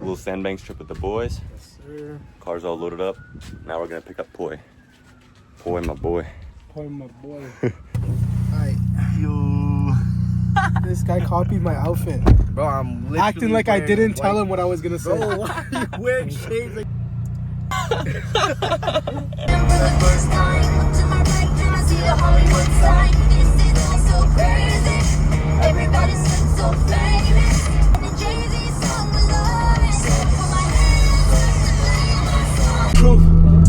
little Sandbanks trip with the boys. Yes, sir. Car's all loaded up. Now we're gonna pick up Poi. Poi, my boy. Poi, my boy. Alright. Yo. This guy copied my outfit. Bro, I'm literally acting like I didn't tell him what I was gonna say. Bro, why are you wearing shades like...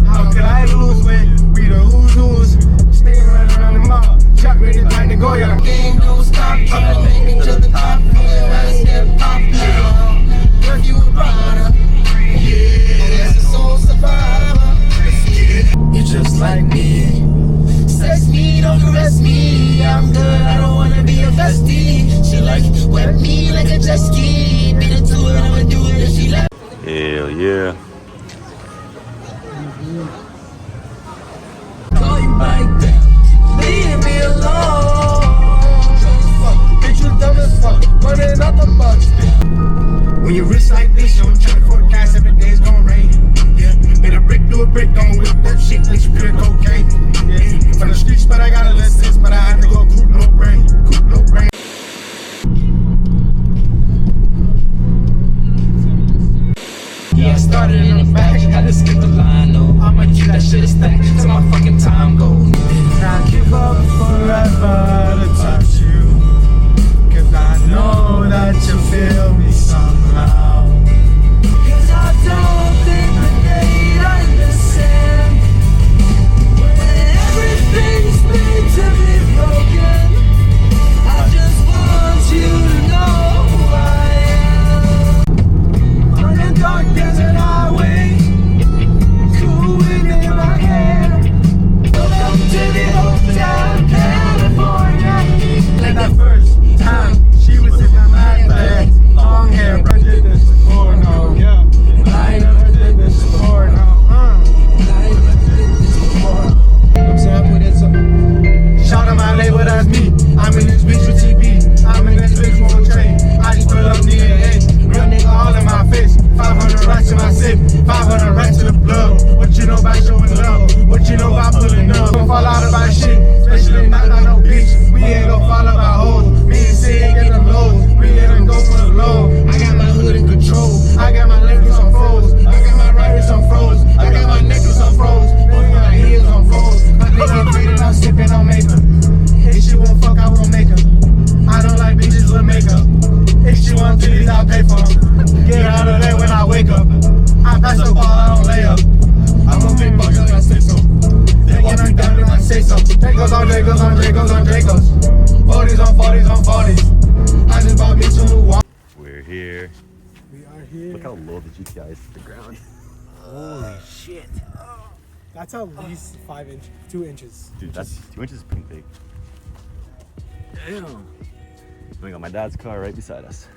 How could I lose when we the who's? Stay right around the mall. Chat ready time to go, yeah. Game don't stop. Trying to make it to the top. Let's get popular. If you a rider, yeah, that's a soul survivor. You're just like me. Sex me, don't caress me. I'm good, I don't wanna be a bestie. She like wet me like a jet ski. Be the two and I'ma do it if she like. Hell yeah. Call you back then. Leave me alone. Bitch, you dumb as fuck. Running out the box. When you wrist like this, you don't try to forecast every day's gonna rain. Yeah, made a brick do a brick, don't whip that shit like you pure cocaine. Yeah, from the streets, but I got a list, but I had to go coop no brain. Coop no brain. Yeah, I started in the back, had to skip the line, no. I'ma keep that shit stacked till my fucking time goes. I give up forever to touch you, cause I know that you feel me somehow. Cause I don't think the day understand when everything's made to be broken. I just want you to know who I am. On the dark desert highway, cool wind in my hair. Welcome to the Hotel California. Like the first time she was in my bed. Long hair, I did this before, no. Yeah. I never did this before, no. I never did this before. I'm sorry, put it up. Shout out my label, that's me. I'm in this bitch with TP. I'm in this bitch won't change. I just pull up near the real nigga all in my face. 500 racks in my safe. 500 racks in the blood. What you know about showing love? What you know about pulling up? Don't fall out about shit, especially not on no bitch. We ain't gon' fall out about hoes. Me and C ain't get them lows. We ain't gonna go for the low. I got my hood in control. I got my left wrist on froze. I got my right wrist on froze. I got my necklace on froze. Both my heels on froze. My nigga breathing, I'm sipping on makeup. If she won't fuck, I won't make her. I don't like bitches with makeup. If she want titties, I'll pay for them. Get out of there when I wake up. I pass the ball, I don't lay up. I'm a big buck, I say so. Then I'm done when I say so. Dracos on Dracos on Dracos on Dracos. 40s on 40s on 40s. I just bought me 2 new walls. We're here. We are here. Look how low the GTI is to the ground. Holy shit. That's at least 2 inches. Dude, that's 2 inches pretty big. Damn. We got my dad's car right beside us.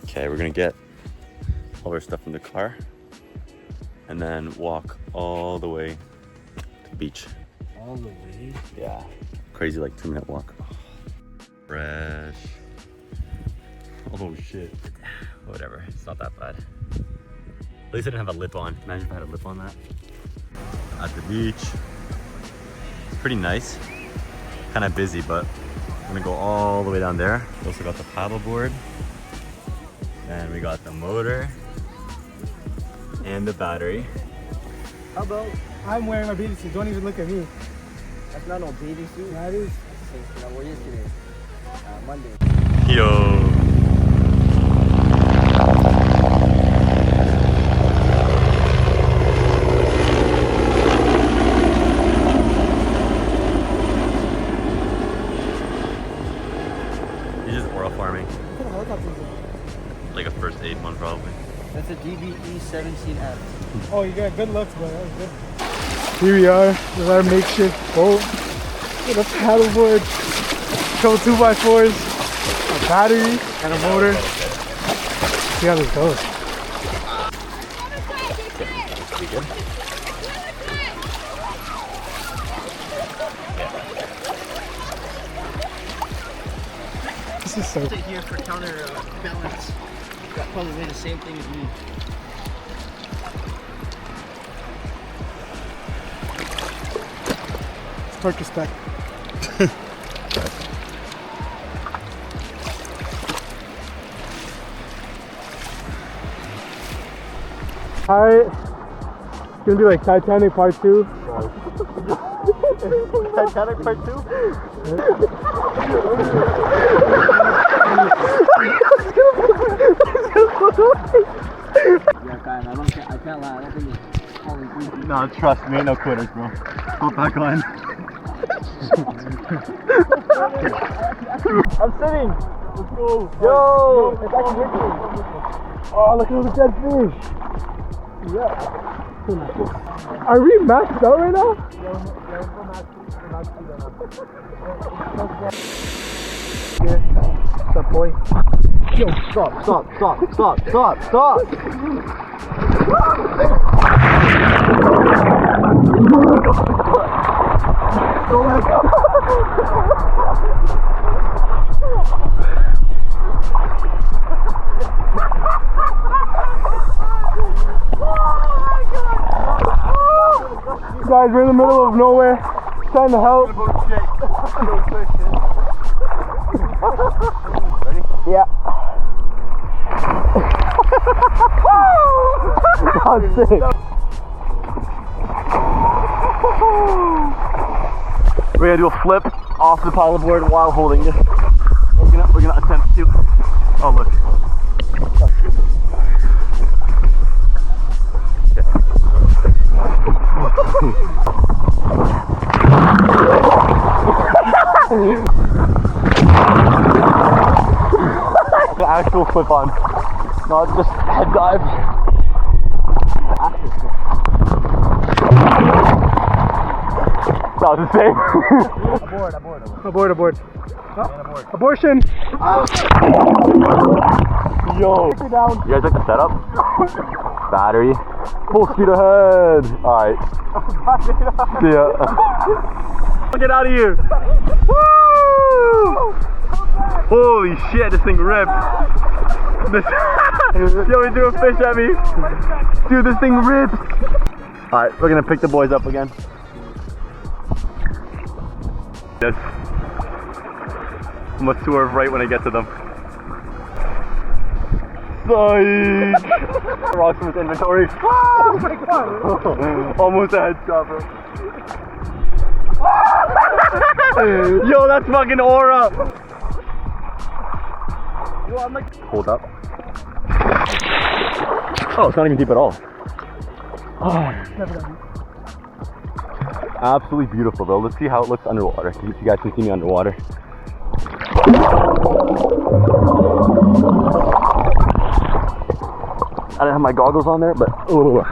Okay, we're gonna get all our stuff in the car and then walk all the way to the beach. All the way? Yeah. Crazy, like 2-minute walk. Fresh. Oh shit. Whatever, it's not that bad. At least I didn't have a lip on. Imagine if I had a lip on that. At the beach. It's pretty nice. Kind of busy, but I'm gonna go all the way down there. We also got the paddle board. And we got the motor. And the battery. How about... I'm wearing my bathing suit. Don't even look at me. That's not no bathing suit. That is. That's the same thing I wore yesterday. Monday. Yo. You're just oil farming. What kind of helicopter is it? Like a first aid one probably. That's a DBE 17F. Oh, you got good looks, bro. That was good. Here we are with our makeshift boat with a paddleboard, couple 2x4s, a battery, and a motor. Let's see how this goes. Pretty good. This is so. Sit here for counter balance. That probably made the same thing as me. Park respect. Alright, it's gonna be like Titanic Part 2. Titanic Part 2? Yeah, Kyle, I can't lie. I don't think it's falling through. No, trust me, ain't no quitters, bro. Flip back on. I'm sitting! Let's go. Yo! It's actually working. Oh, look at all the dead fish! Yeah. Are we maxed out right now? What's up, boy? Yo, stop. Guys, we're in the middle of nowhere, trying to help. Ready? Yeah. That's sick. We're gonna do a flip off the paddleboard while holding this. We're gonna attempt to. Oh look. The actual flip on, not just head dive. That was the same. Abort. Abortion. Yo. You guys like the setup? Battery. Full speed ahead. Alright. See ya. Get out of here. Woo! Holy shit, this thing ripped. Yo, he threw a fish at me. Dude, this thing rips. Alright, we're gonna pick the boys up again. Yes. I'm gonna swerve right when I get to them. Psych! Rocks from his inventory. Oh my god. Almost a headshot, bro. Yo, that's fucking aura. Yo, I'm like, hold up. Oh, it's not even deep at all. Oh. Absolutely beautiful, bro. Let's see how it looks underwater. If you guys can see me underwater. I didn't have my goggles on there, but oh.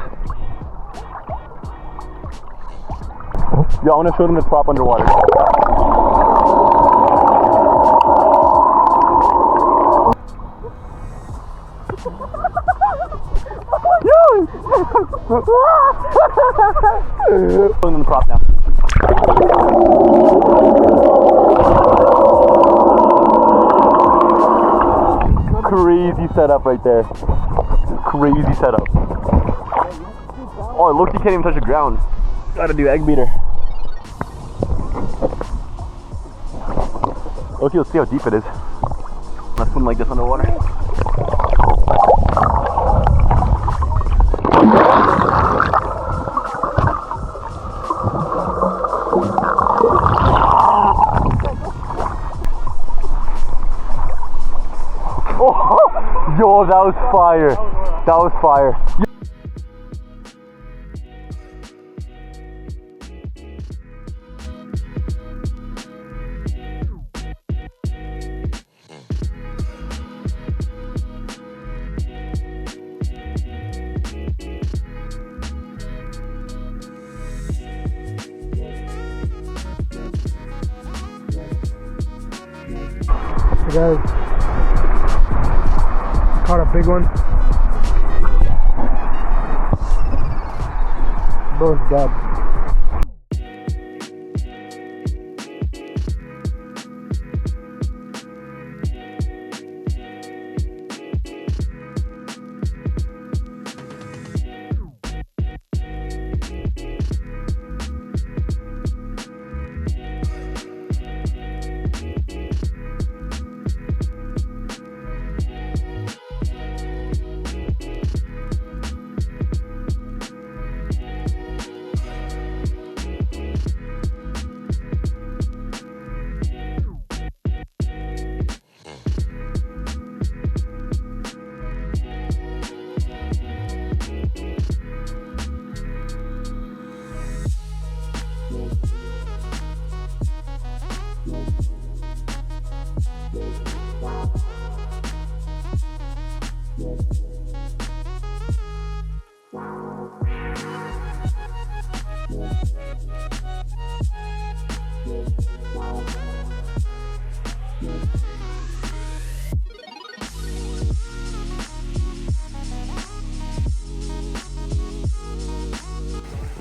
Yeah, I want to show them the prop underwater. Showing them the prop now. Crazy setup right there. Crazy setup. Oh, look, you can't even touch the ground. Gotta do egg beater. Okay, let's see how deep it is. Let's swim like this underwater. Oh, yo, that was fire. That was fire. Hey guys, caught a big one. Bro's dead.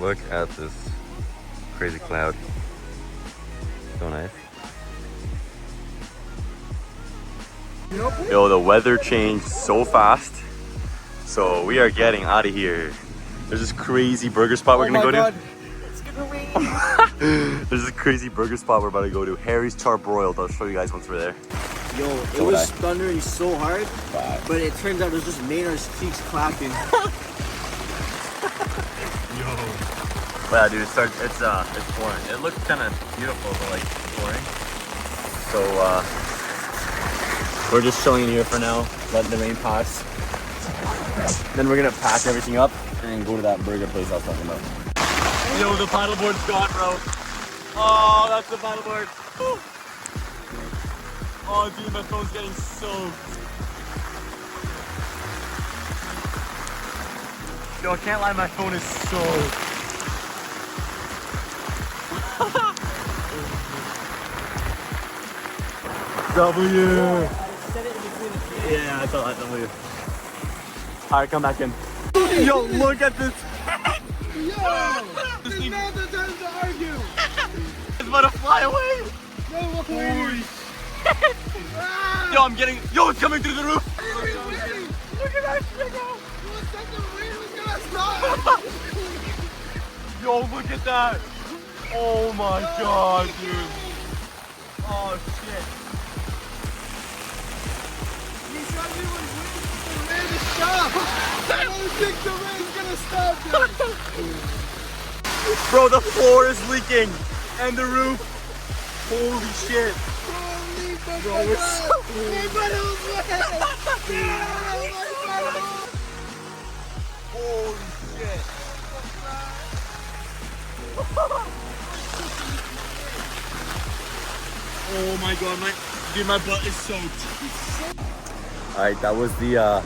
Look at this crazy cloud. So nice. Yo, the weather changed so fast. So we are getting out of here. There's this crazy burger spot we're gonna go to. It's gonna rain. There's this crazy burger spot we're about to go to. Harry's Charbroiled. I'll show you guys once we're there. Yo, it was thundering so hard, but it turns out it was just Maynard's cheeks clapping. Well, yeah, dude, it's pouring. It looks kind of beautiful, but like pouring. So we're just chilling in here for now, letting the rain pass. Then we're gonna pack everything up and go to that burger place I was talking about. Yo, the paddleboard's gone, bro. Oh, that's the paddleboard. Oh, dude, my phone's getting soaked. Yo, I can't lie, my phone is soaked. W. Yeah, I thought that W. Alright, come back in. Yo, look at this. Yo! This is not the time to argue! It's about to fly away. No, holy Yo, I'm getting. Yo, it's coming through the roof. Look at that shit, bro! You said the rain was gonna stop! Yo, look at that. Oh my god, dude. Oh shit. You said you was waiting for the rain to stop! I don't think the rain's gonna stop, dude! Bro, the floor is leaking. And the roof. Holy shit. Holy fuck! Bro, we're so. Holy shit. Oh my god, my butt is soaked. Alright, that was the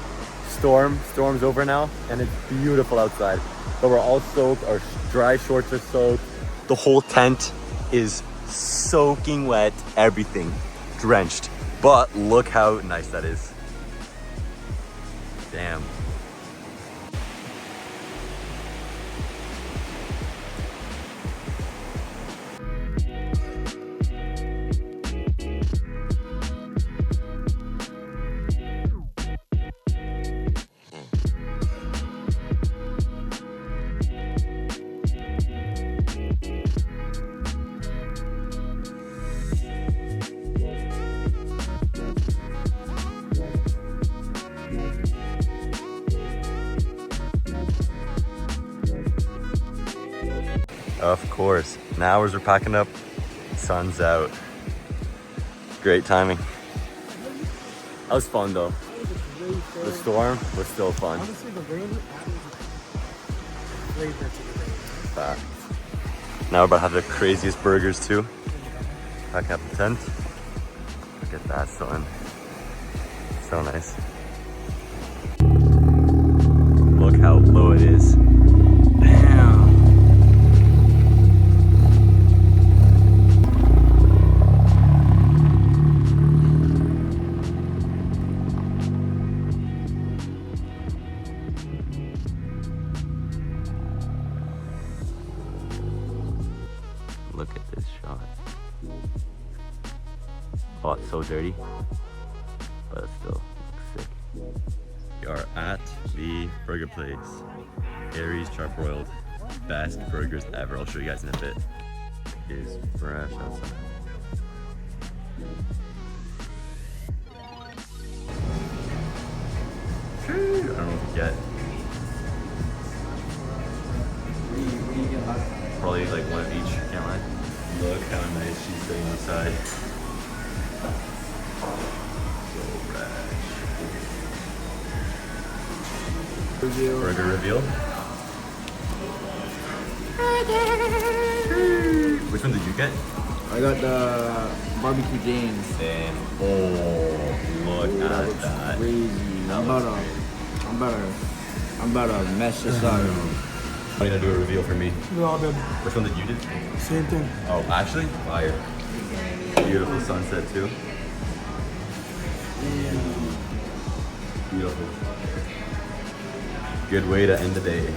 storm. Storm's over now, and it's beautiful outside. But we're all soaked, our dry shorts are soaked. The whole tent is soaking wet, everything drenched. But look how nice that is. Damn. Of course. Now as we're packing up, sun's out. Great timing. That was fun though. The storm was still fun. Honestly, the rain added flavor to the rain. Fact. Now we're about to have the craziest burgers too. Packing up the tent. Look at that sun. So nice. Look how low it is. Damn. Look at this shot. Oh, it's so dirty, but it still looks sick. We are at the burger place. Harry's Charbroiled. Best burgers ever. I'll show you guys in a bit. It is fresh outside. I don't know what to get. Probably like one of each, can't lie. Look how nice she's sitting outside. So fresh. Burger reveal. Which one did you get? I got the barbecue James. Damn. Oh, look at that. Crazy. That I'm about looks to I'm about to mess this up. I'm gonna do a reveal for me. We all did. Which one did you do? Same thing. Oh, actually? Fire. Beautiful sunset too. Beautiful. Good way to end the day.